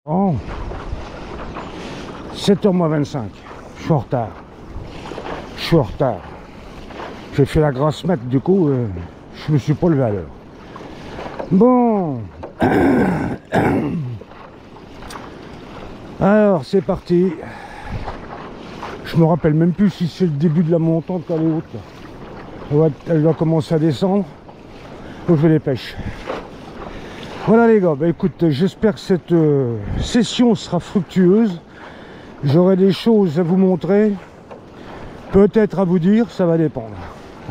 Oh, 7h moins 25. Je suis en retard. Je suis en retard. J'ai fait la grasse mat, du coup, je me suis pas levé à l'heure. Bon. Alors, c'est parti. Je me rappelle même plus si c'est le début de la montante qu'elle est haute. Elle doit commencer à descendre. Donc je vais les pêches. Voilà les gars, bah écoute, j'espère que cette session sera fructueuse. J'aurai des choses à vous montrer, peut-être à vous dire, ça va dépendre.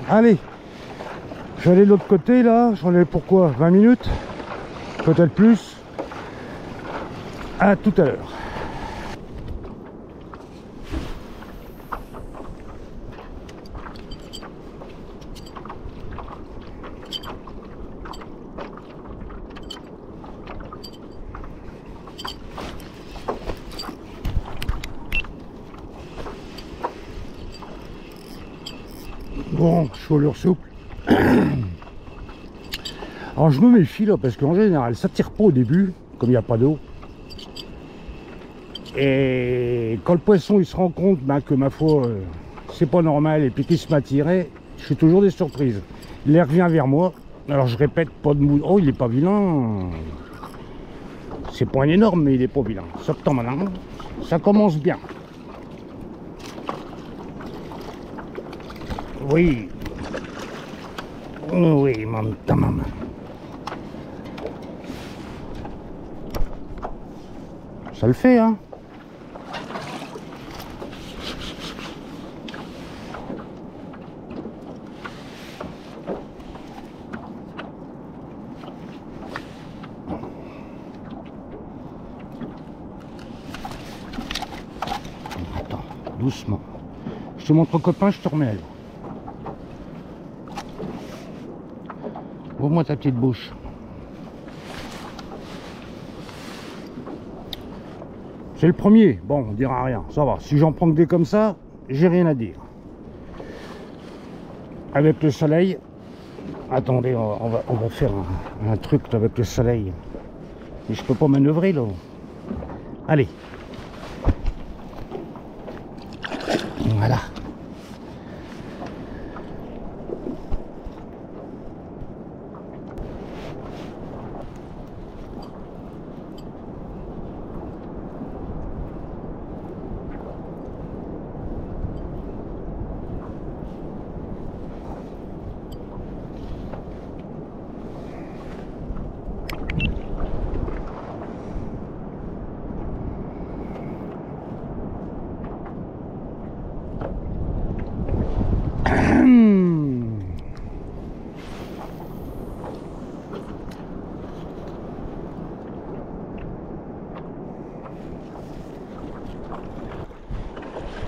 Allez, je vais aller de l'autre côté là, j'en ai pourquoi 20 minutes, peut-être plus. À tout à l'heure. Bon, je suis au leur souple. Alors je me méfie là parce qu'en général ça tire pas au début, comme il n'y a pas d'eau. Et quand le poisson il se rend compte que ma foi c'est pas normal et puis qu'il se m'a tiré, je suis toujours des surprises. Il revient vers moi. Alors je répète, pas de mou. Oh, il est pas vilain. C'est pas un énorme, mais il est pas vilain. Septembre maintenant, ça commence bien. Oui. Oui, maman. Ça le fait, hein. Attends, doucement. Je te montre au copain, je te remets à l'eau. Ouvre-moi ta petite bouche. C'est le premier. Bon, on dira rien. Ça va. Si j'en prends que des comme ça, j'ai rien à dire. Avec le soleil. Attendez, on va faire un truc avec le soleil. Mais je peux pas manœuvrer là. Allez. Voilà.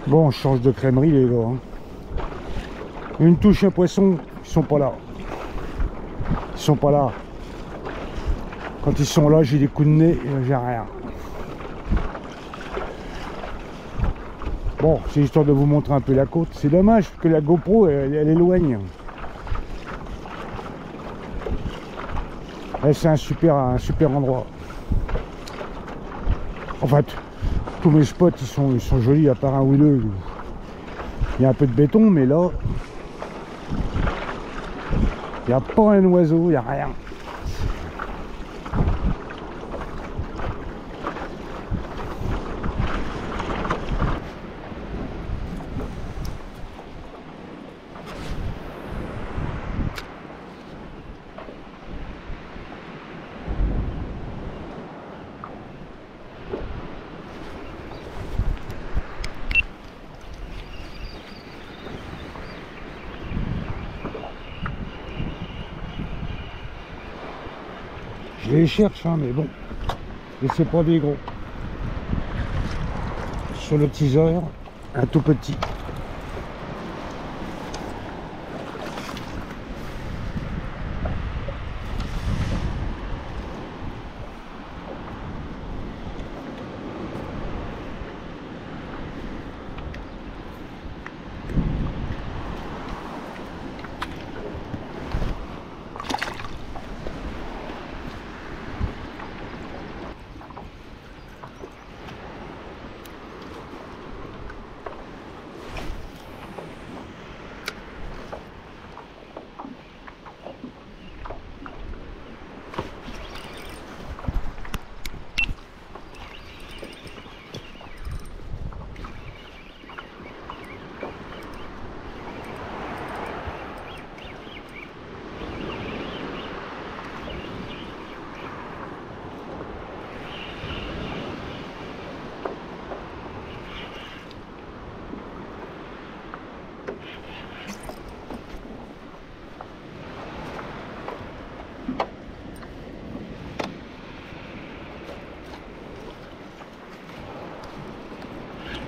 Bon, je change de crèmerie les gars. Hein. Une touche, un poisson, ils sont pas là. Ils sont pas là. Quand ils sont là, j'ai des coups de nez, j'ai rien. Bon, c'est histoire de vous montrer un peu la côte. C'est dommage que la GoPro, elle éloigne. C'est un super endroit. En fait, tous mes spots, ils sont jolis, à part un ou deux. Il y a un peu de béton, mais là, il n'y a pas un oiseau, il n'y a rien. Je les cherche, hein, mais bon, et c'est pas des gros. Sur le teaser, un tout petit.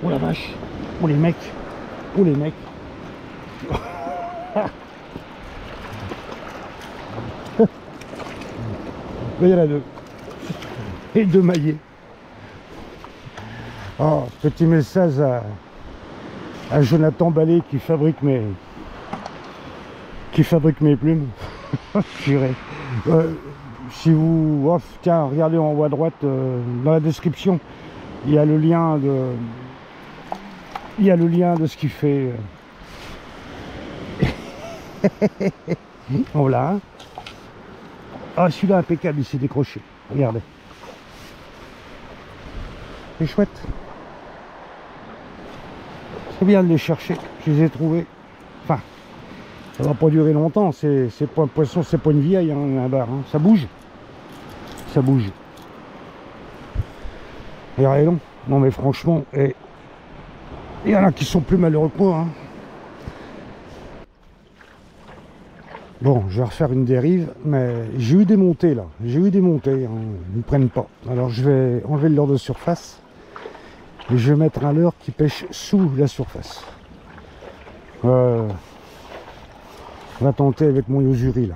Oh la vache. Oh les mecs. Oh les mecs. Il y en a deux. Et deux maillets. Oh, petit message à Jonathan Ballet qui fabrique mes plumes. Purée. Si vous... Oh, tiens, regardez en haut à droite, dans la description, il y a le lien de ce qu'il fait. Voilà. Hein. Ah, celui-là impeccable, il s'est décroché. Regardez. C'est chouette. C'est bien de les chercher. Je les ai trouvés. Enfin, ça va pas durer longtemps. C'est pas un poisson, c'est pas une vieille, hein, un bar. Hein. Ça bouge. Ça bouge. Regardez donc. Non mais franchement, il y en a qui sont plus malheureux que moi. Hein. Bon, je vais refaire une dérive, mais j'ai eu des montées là. J'ai eu des montées, hein. Ils ne prennent pas. Alors je vais enlever le leurre de surface et je vais mettre un leurre qui pêche sous la surface. On va tenter avec mon Yo-Zuri là.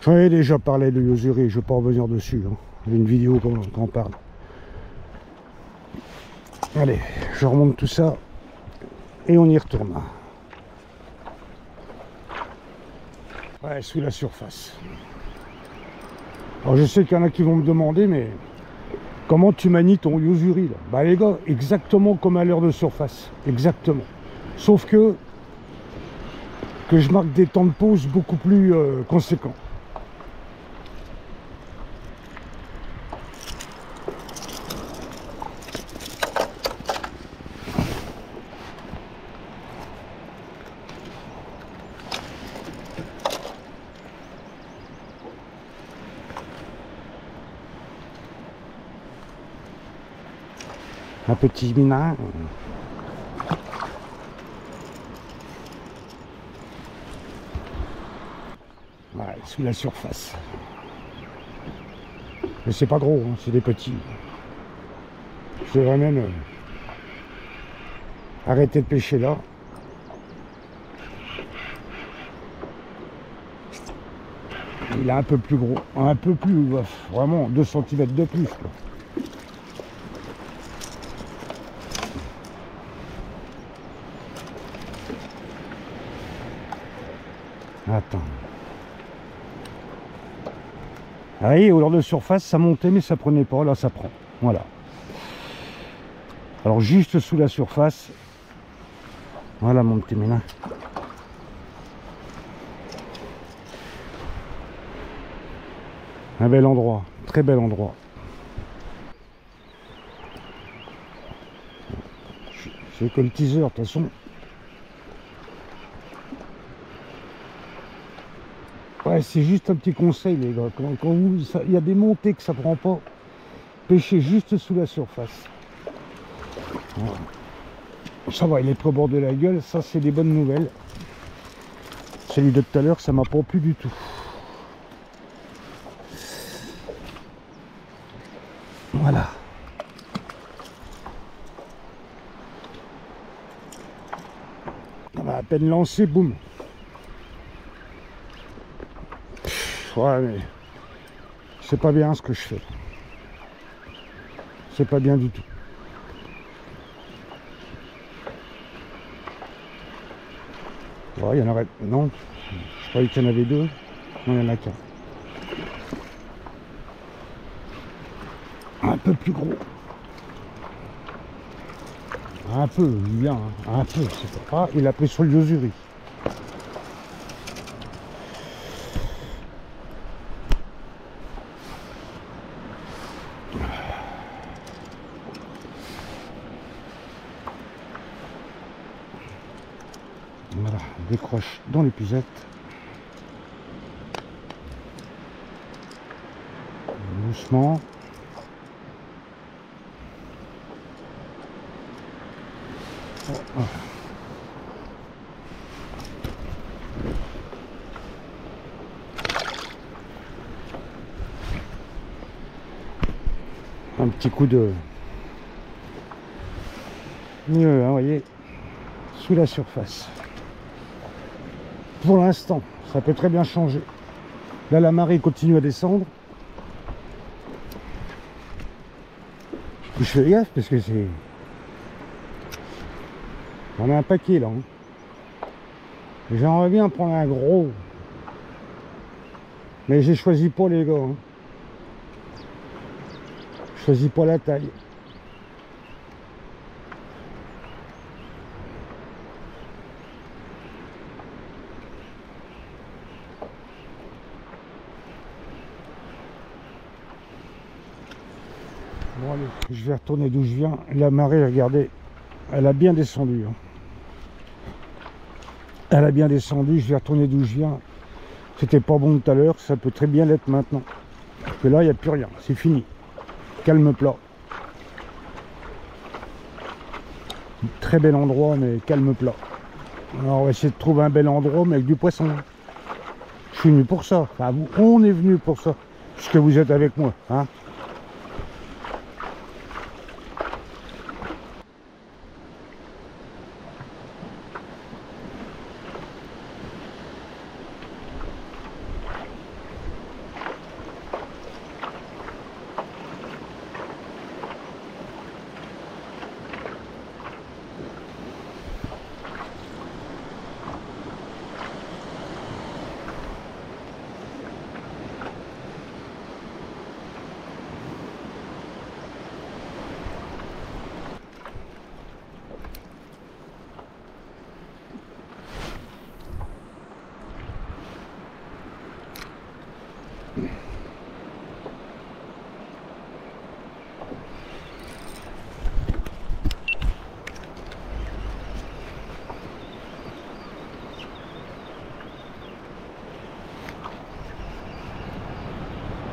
J'en ai déjà parlé de Yo-Zuri, je ne vais pas revenir dessus. Hein. J'ai une vidéo qu'on parle. Allez, je remonte tout ça et on y retourne. Ouais, sous la surface. Alors je sais qu'il y en a qui vont me demander, mais comment tu manies ton Yo-Zuri là? Bah les gars, exactement comme à l'heure de surface. Exactement. Sauf que je marque des temps de pause beaucoup plus conséquents. Un petit minard. Ouais, sous la surface. Mais c'est pas gros, hein, c'est des petits. Je devrais même arrêter de pêcher là. Il est un peu plus gros, un peu plus, vraiment 2 cm de plus, quoi. Attends. Ah oui, au leurre de surface, ça montait, mais ça prenait pas. Là, ça prend. Voilà. Alors, juste sous la surface. Voilà, mon petit ménin. Un bel endroit. Très bel endroit. C'est que le teaser, de toute façon. Ouais, c'est juste un petit conseil, les gars. Quand il y a des montées que ça prend pas, pêchez juste sous la surface. Voilà. Ça va, il est pas au bord de la gueule. Ça, c'est des bonnes nouvelles. Celui de tout à l'heure, ça m'a pas plu du tout. Voilà. On va à peine lancer, boum. Ouais, mais c'est pas bien ce que je fais. C'est pas bien du tout. Ouais, il y en aurait... Non, je croyais qu'il y en avait 2. Non, il y en a qu'un. Un peu plus gros. Un peu, bien, hein. Un peu, c'est pas... Ah, il a pris sur le Yo-Zuri. Voilà, on décroche dans l'épuisette. Doucement. Oh. Un petit coup de mieux, hein, vous voyez, sous la surface. Pour l'instant, ça peut très bien changer. Là, la marée continue à descendre. Je fais gaffe parce que c'est... On a un paquet là. Hein. J'aimerais bien prendre un gros. Mais j'ai choisi pas les gars. Hein. Je choisis pas la taille. Bon allez, je vais retourner d'où je viens. La marée, regardez, elle a bien descendu. Hein. Elle a bien descendu, je vais retourner d'où je viens. C'était pas bon tout à l'heure, ça peut très bien l'être maintenant. Parce que là, il n'y a plus rien, c'est fini. Calme plat. Très bel endroit, mais calme plat. Alors on va essayer de trouver un bel endroit, mais avec du poisson. Je suis venu pour ça. Enfin, on est venu pour ça. Puisque vous êtes avec moi. Hein.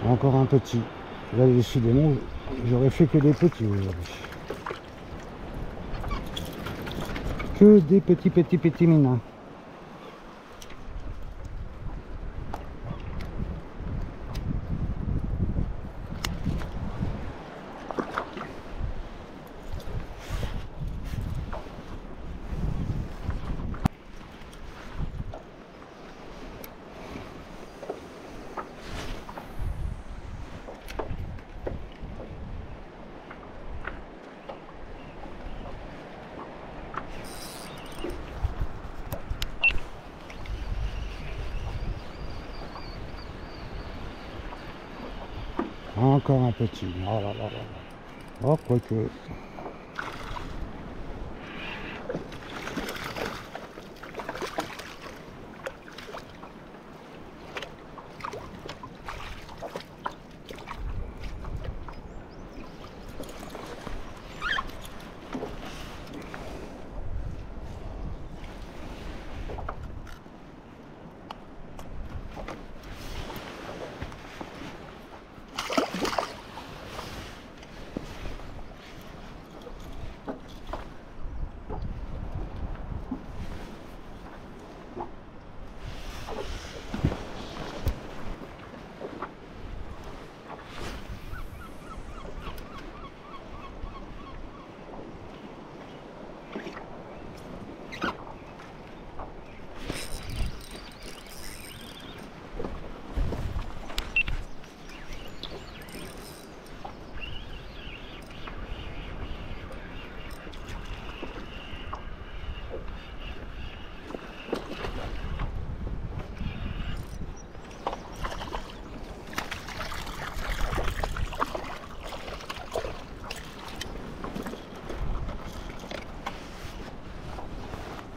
Encore un petit. Là, décidément, j'aurais fait que des petits aujourd'hui. Que des petits minins. Encore un petit. Oh là là là là. Oh, quoique.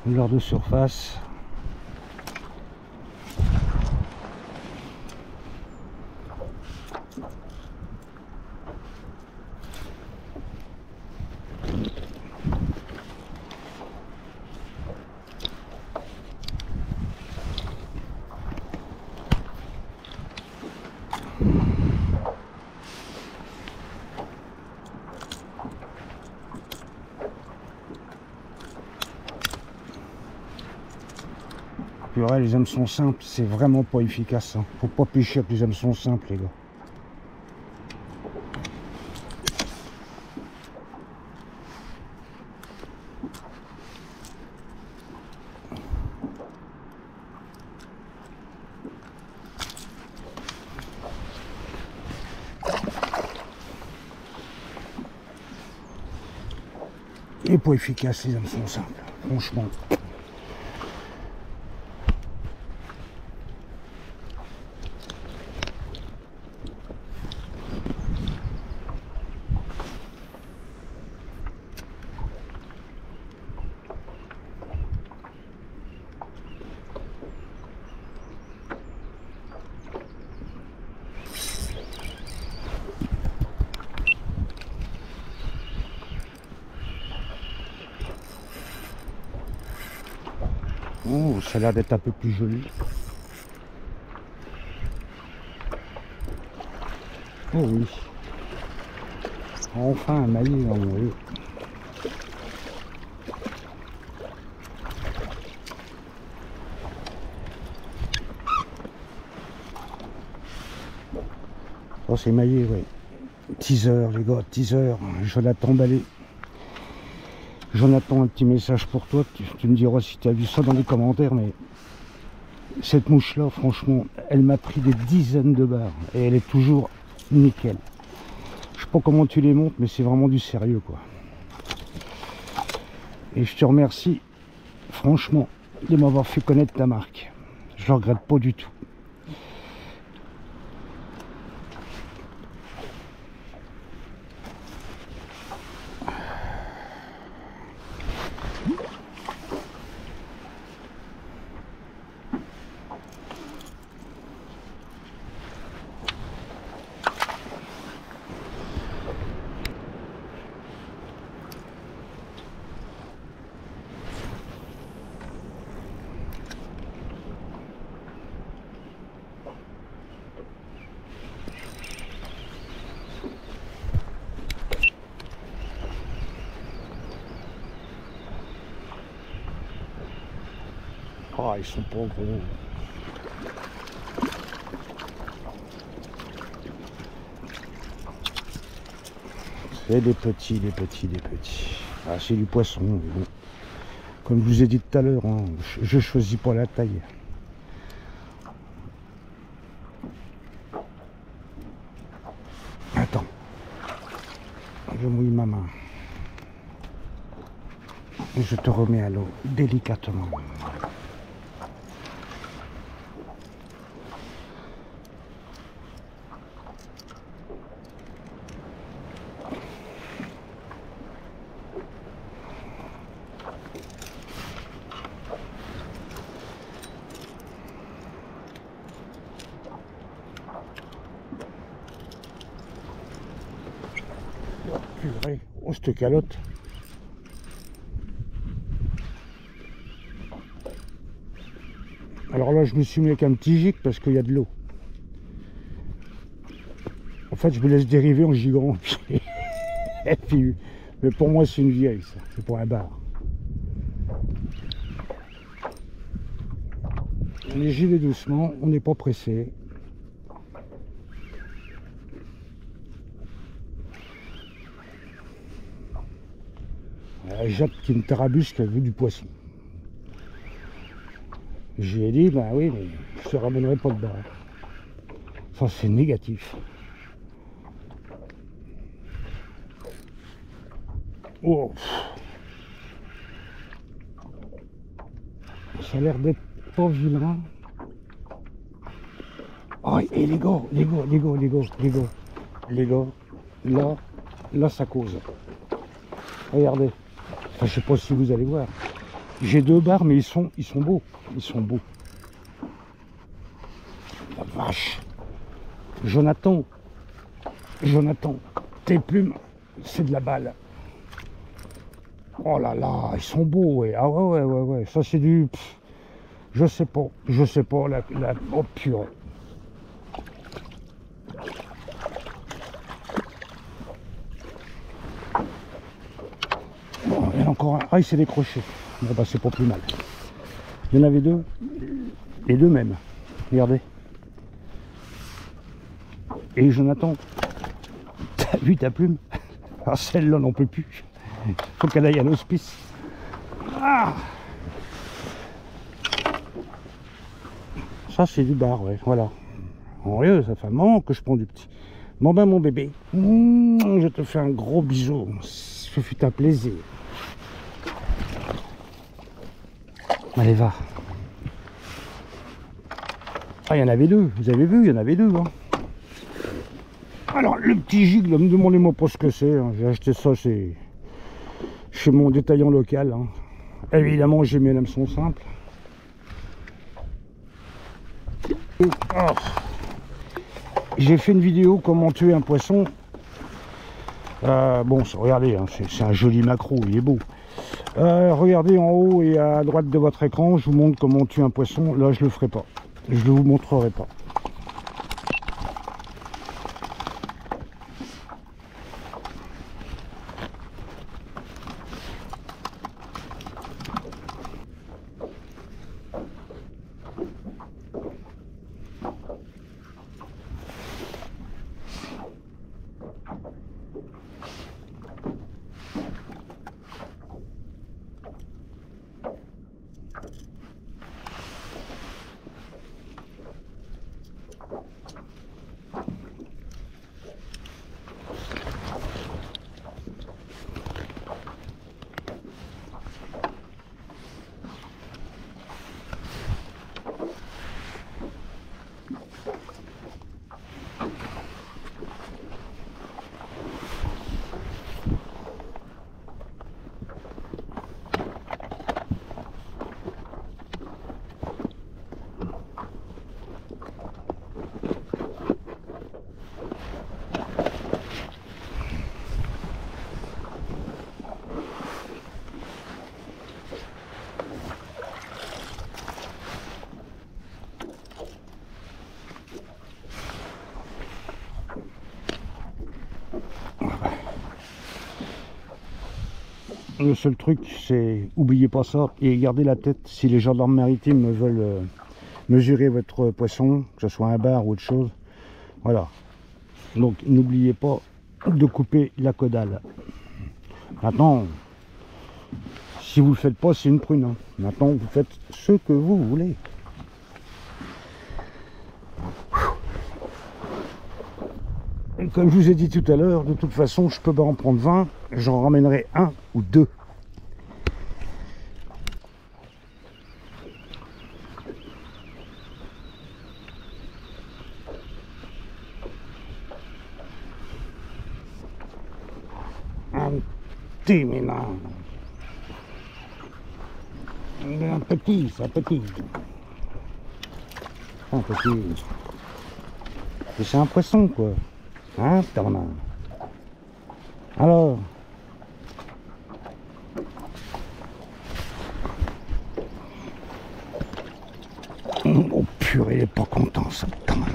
L'heure de surface. Ouais, les hameçons simples, c'est vraiment pas efficace. Hein. Faut pas pêcher avec les hameçons simples, les gars. Et pas efficaces, les hameçons simples, franchement. Oh, ça a l'air d'être un peu plus joli. Oh oui. Enfin un maillet dans mon lieu. Oh, c'est maillé, ouais. Teaser, les gars, teaser. Jonathan Ballet. Jonathan, un petit message pour toi. Tu me diras si tu as vu ça dans les commentaires, mais cette mouche-là, franchement, elle m'a pris des dizaines de barres. Et elle est toujours nickel. Je sais pas comment tu les montes, mais c'est vraiment du sérieux, quoi. Et je te remercie, franchement, de m'avoir fait connaître ta marque. Je ne regrette pas du tout. Ah, ils sont pas gros. C'est des petits, des petits, des petits. Ah, c'est du poisson, mais bon. Comme je vous ai dit tout à l'heure, hein, je choisis pas la taille. Attends. Je mouille ma main. Et je te remets à l'eau délicatement. Purée, oh cette calotte. Alors là je me suis mis avec un petit gic parce qu'il y a de l'eau. En fait je me laisse dériver en gigant. Et puis, mais pour moi c'est une vieille ça, c'est pour un bar. J'y vais doucement, on n'est pas pressé. Jacques qui me tarabusque, qui a vu du poisson. J'ai dit, bah oui, mais je te ramènerai pas de bar. Ça, c'est négatif. Oh. Ça a l'air d'être pas vilain. Oh, et les gars, là, ça cause. Regardez. Enfin, je sais pas si vous allez voir. J'ai deux barres, mais ils sont beaux. Ils sont beaux. La vache. Jonathan, tes plumes, c'est de la balle. Oh là là, ils sont beaux, ouais. Ah ouais. Ça, c'est du... je sais pas, la... Oh purée. Bon, il y en a encore un. Ah, il s'est décroché. Bon, bah, c'est pas plus mal. Il y en avait deux. Les deux mêmes. Regardez. Et Jonathan, t'as vu ta plume? Ah, celle-là n'en peut plus. Faut qu'elle aille à l'hospice. Ah, ça, c'est du bar, ouais. Voilà. En vrai, ça fait un moment que je prends du petit. Bon ben, mon bébé, je te fais un gros bisou. Ce fut un plaisir. Allez, va. Ah, il y en avait deux, vous avez vu, il y en avait deux. Hein. Alors, le petit gigle, me demandez-moi pas ce que c'est. Hein. J'ai acheté ça chez mon détaillant local. Hein. Évidemment, j'ai mis un hameçon simple. Oh. J'ai fait une vidéo comment tuer un poisson. Bon, regardez, hein, c'est un joli macro, il est beau. Regardez en haut et à droite de votre écran, je vous montre comment tuer un poisson. Là, je le ferai pas. Je ne vous montrerai pas. Le seul truc, c'est oubliez pas ça et gardez la tête si les gendarmes maritimes veulent mesurer votre poisson, que ce soit un bar ou autre chose. Voilà. Donc n'oubliez pas de couper la caudale. Maintenant, si vous le faites pas, c'est une prune. Hein. Maintenant, vous faites ce que vous voulez. Et comme je vous ai dit tout à l'heure, de toute façon, je peux pas en prendre 20, j'en ramènerai un ou deux. Un petit ménage. Un petit, c'est un petit. Un petit. C'est un poisson, quoi. Hein, Bernard? Alors, oh purée, il est pas content, ça, Bernard.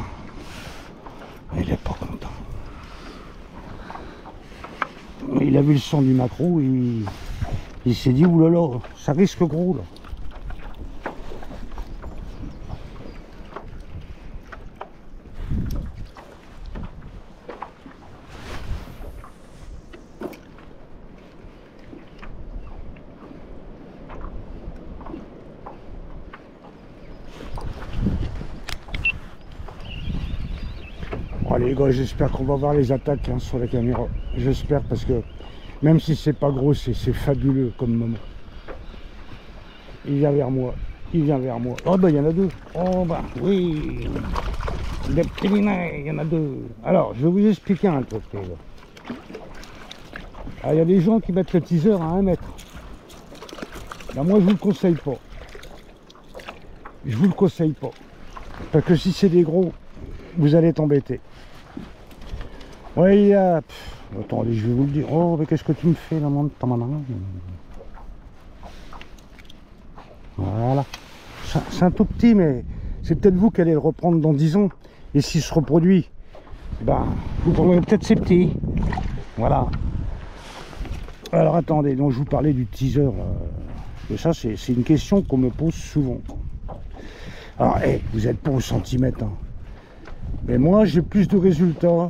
Il est pas content. Il a vu le son du macro, il s'est dit, oulala, ça risque gros, là. Allez les gars, j'espère qu'on va voir les attaques hein, sur la caméra. J'espère parce que même si c'est pas gros, c'est fabuleux comme moment. Il vient vers moi. Il vient vers moi. Oh bah il y en a deux. Oh bah oui. Des petits minets, il y en a deux. Alors, je vais vous expliquer un truc. Il y a des gens qui mettent le teaser à 1 mètre. Là, moi, je vous le conseille pas. Je vous le conseille pas. Parce que si c'est des gros, vous allez t'embêter. Ouais, il y a... attendez, je vais vous le dire. Oh, mais qu'est-ce que tu me fais là, mon ta maman? Voilà. C'est un tout petit, mais c'est peut-être vous qui allez le reprendre dans 10 ans. Et s'il se reproduit, ben, vous prendrez peut-être ces petits. Voilà. Alors attendez, donc je vous parlais du teaser. Et ça, c'est une question qu'on me pose souvent. Alors, hey, vous n'êtes pas au centimètre. Hein. Mais moi, j'ai plus de résultats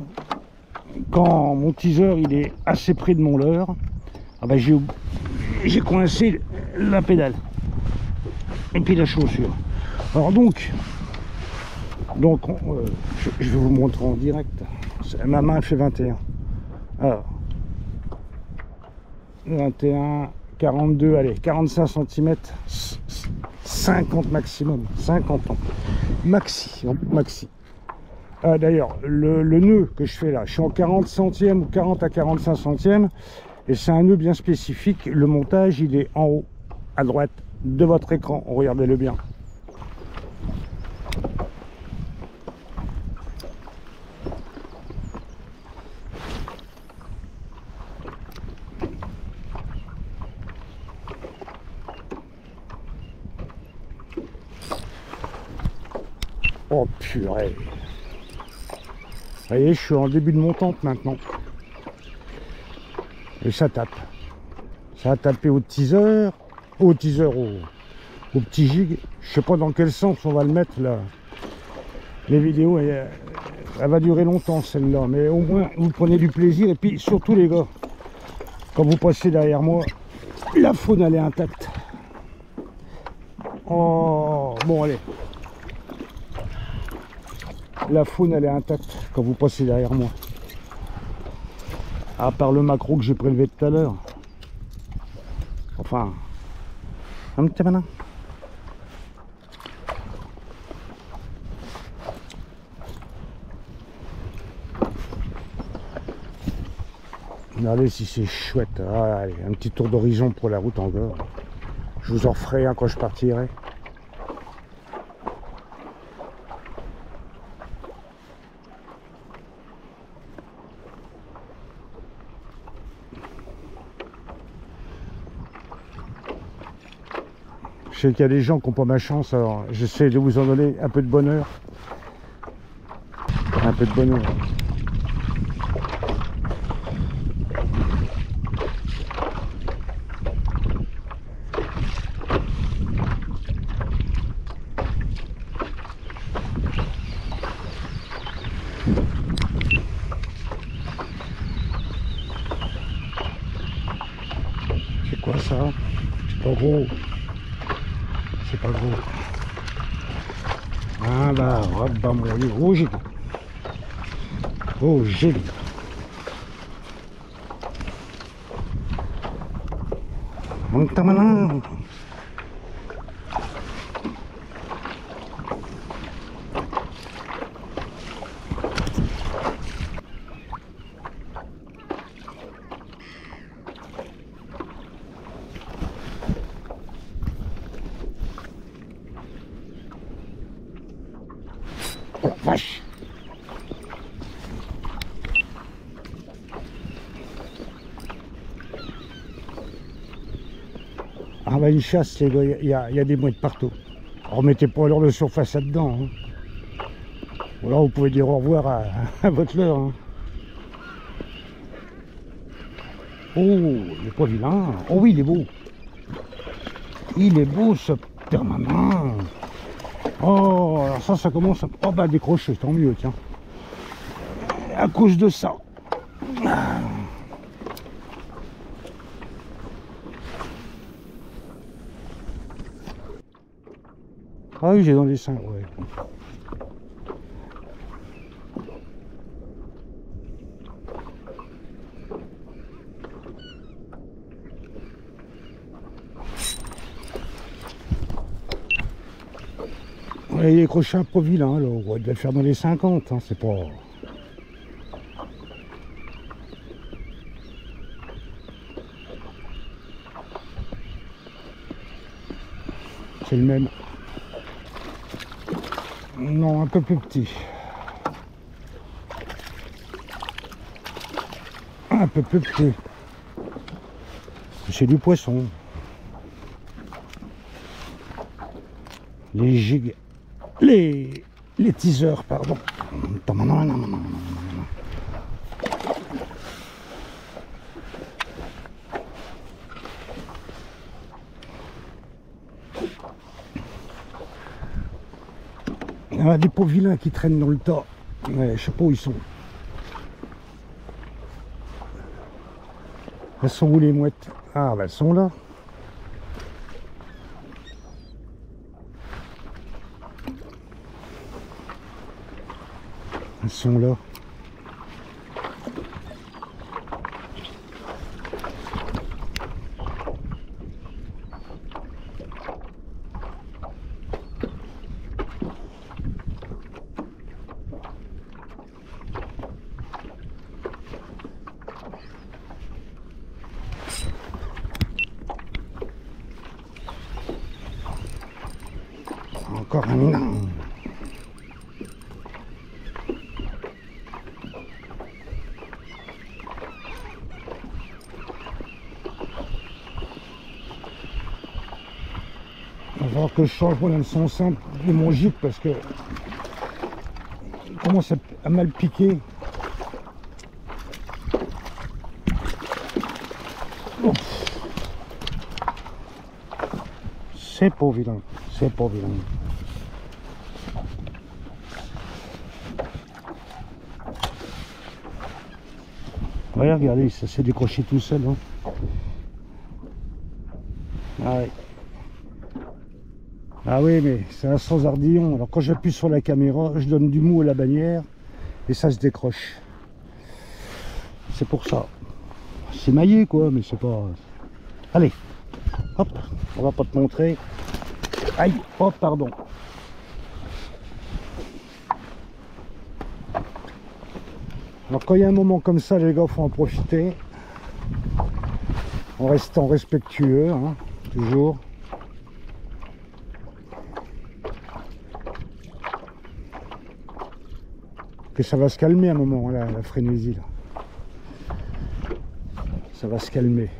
quand mon teaser il est assez près de mon leurre. Ah ben, j'ai coincé la pédale et puis la chaussure. Alors donc je vais vous montrer en direct. Ma main fait 21. Alors 21, 42, allez, 45 cm. 50 maximum, 50 ans. Maxi, maxi. Ah, d'ailleurs, le nœud que je fais là, je suis en 40 centièmes ou 40 à 45 centièmes. Et c'est un nœud bien spécifique. Le montage, il est en haut, à droite de votre écran. Regardez-le bien. Oh purée. Vous voyez, je suis en début de montante maintenant. Et ça tape. Ça a tapé au teaser, au petit jig. Je sais pas dans quel sens on va le mettre là. Les vidéos, elle va durer longtemps celle-là. Mais au moins, vous prenez du plaisir. Et puis surtout les gars, quand vous passez derrière moi, la faune elle est intacte. Oh, bon allez. La faune elle est intacte quand vous passez derrière moi. À part le maquereau que j'ai prélevé tout à l'heure. Enfin, un petit malin. Regardez si c'est chouette. Ah, allez, un petit tour d'horizon pour la route encore. Je vous en referai un quand je partirai. Je sais qu'il y a des gens qui n'ont pas ma chance, alors j'essaie de vous en donner un peu de bonheur. Un peu de bonheur. C'est quoi ça? C'est pas gros. C'est pas gros. Ah bah, bah mon Dieu. Oh j'ai. Oh j'ai. Mon tamanin. Oh, vache. Ah bah une chasse les gars, il y a des mouettes partout. Remettez pas l'heure de surface là-dedans. Hein. Ou alors vous pouvez dire au revoir à votre leurre. Hein. Oh, il est pas vilain. Oh oui, il est beau. Il est beau ce permanent. Oh, alors ça commence à... Oh bah décrocher, tant mieux, tiens. À cause de ça. Ah oui, j'ai dans les seins, ouais. Ouais, il est croché un peu vilain, alors on doit le faire dans les 50, hein, c'est pas... C'est le même. Non, un peu plus petit. Un peu plus petit. C'est du poisson. Les gigs. Les teasers, pardon. Il y a des pauvres vilains qui traînent dans le tas. Ouais, je sais pas où ils sont. Elles sont où les mouettes? Ah, bah elles sont là. Elles sont là. Alors que je change mon hameçon simple de mon gîte parce que il commence à mal piquer. Oh. C'est pas vilain, c'est pas vilain. Ouais, regardez, ça s'est décroché tout seul. Hein. Ah, ouais. Ah oui, mais c'est un sans ardillon. Alors quand j'appuie sur la caméra, je donne du mou à la bannière et ça se décroche. C'est pour ça. C'est maillé quoi, mais c'est pas... Allez, hop, on va pas te montrer. Aïe, oh pardon. Alors quand il y a un moment comme ça, les gars, faut en profiter. En restant respectueux, hein, toujours. Que ça va se calmer à un moment, là, la frénésie. Là. Ça va se calmer.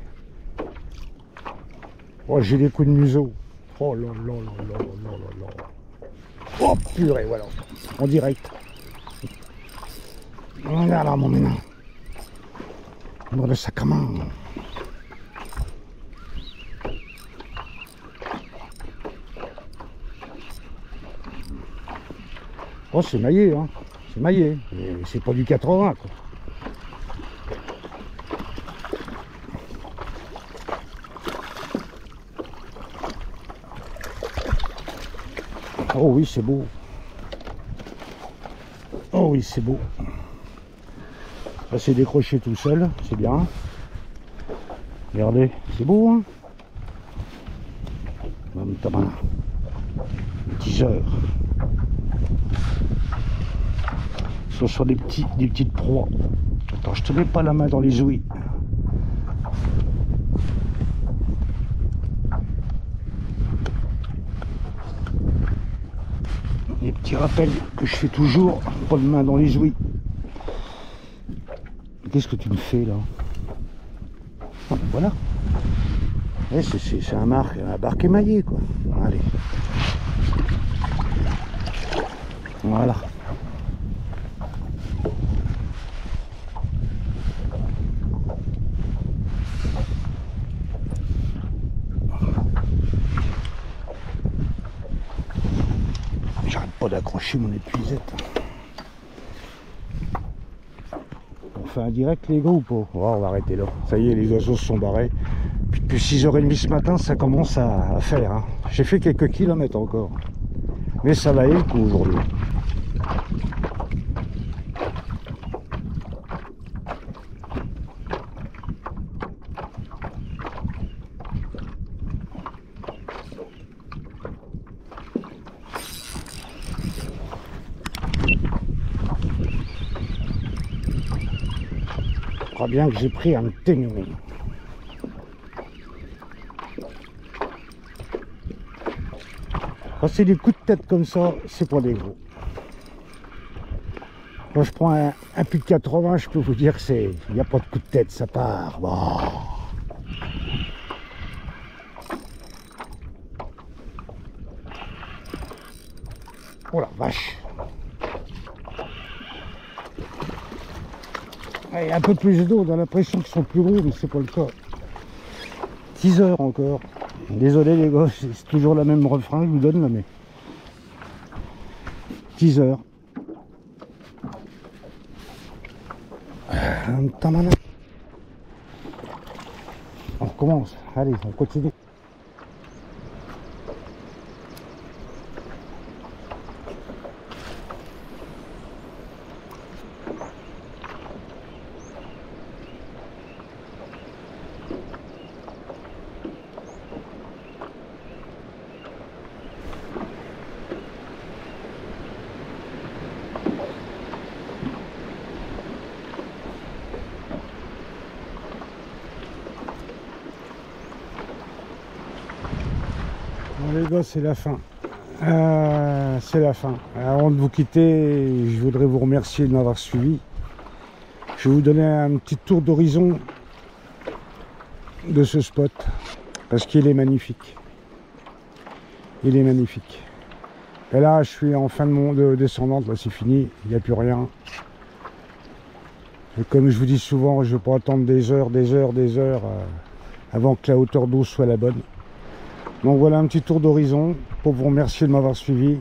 Oh, j'ai des coups de museau. Oh là là là là là là là. Oh purée, voilà. En direct. Voilà là, mon ménin. Dans le sac à main. Oh, c'est maillé, hein. C'est maillé. C'est pas du 80, quoi. Oh oui, c'est beau. Oh oui, c'est beau. Ça s'est décroché tout seul, c'est bien. Regardez, c'est beau, hein. Notamment 10 heures. Ce sont des petites proies. Attends, je te mets pas la main dans les ouïes. Les petits rappels que je fais toujours, pas de main dans les ouïes. Qu'est-ce que tu me fais là? Ah, voilà. Ouais, c'est un barque émaillé quoi. Allez. Voilà. J'arrête pas d'accrocher mon épuisette. On fait un direct les gars ou pas? Oh, on va arrêter là. Ça y est, les oiseaux se sont barrés. Puis depuis 6h30 ce matin, ça commence à faire. Hein. J'ai fait quelques kilomètres encore. Mais ça va aller le coup aujourd'hui. Je crois bien que j'ai pris un ténon. Quand c'est des coups de tête comme ça, c'est pas des gros. Quand je prends un puits de 80, je peux vous dire que c'est... Il n'y a pas de coup de tête, ça part. Wow. Oh la vache. Il y a un peu plus d'eau, on a l'impression qu'ils sont plus gros, mais c'est pas le cas. 10 heures encore. Désolé les gars, c'est toujours le même refrain que je vous donne là, mais 10 heures. On recommence, allez, on continue. Bon les gars, c'est la fin. C'est la fin. Avant de vous quitter, je voudrais vous remercier de m'avoir suivi. Je vais vous donner un petit tour d'horizon de ce spot parce qu'il est magnifique. Il est magnifique. Et là, je suis en fin de descendante, là c'est fini, il n'y a plus rien. Et comme je vous dis souvent, je ne vais pas attendre des heures avant que la hauteur d'eau soit la bonne. Donc voilà un petit tour d'horizon pour vous remercier de m'avoir suivi.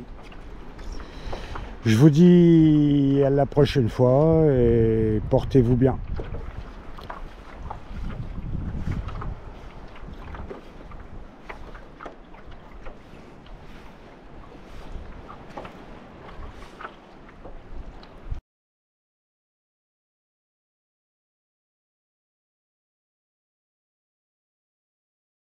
Je vous dis à la prochaine fois et portez-vous bien.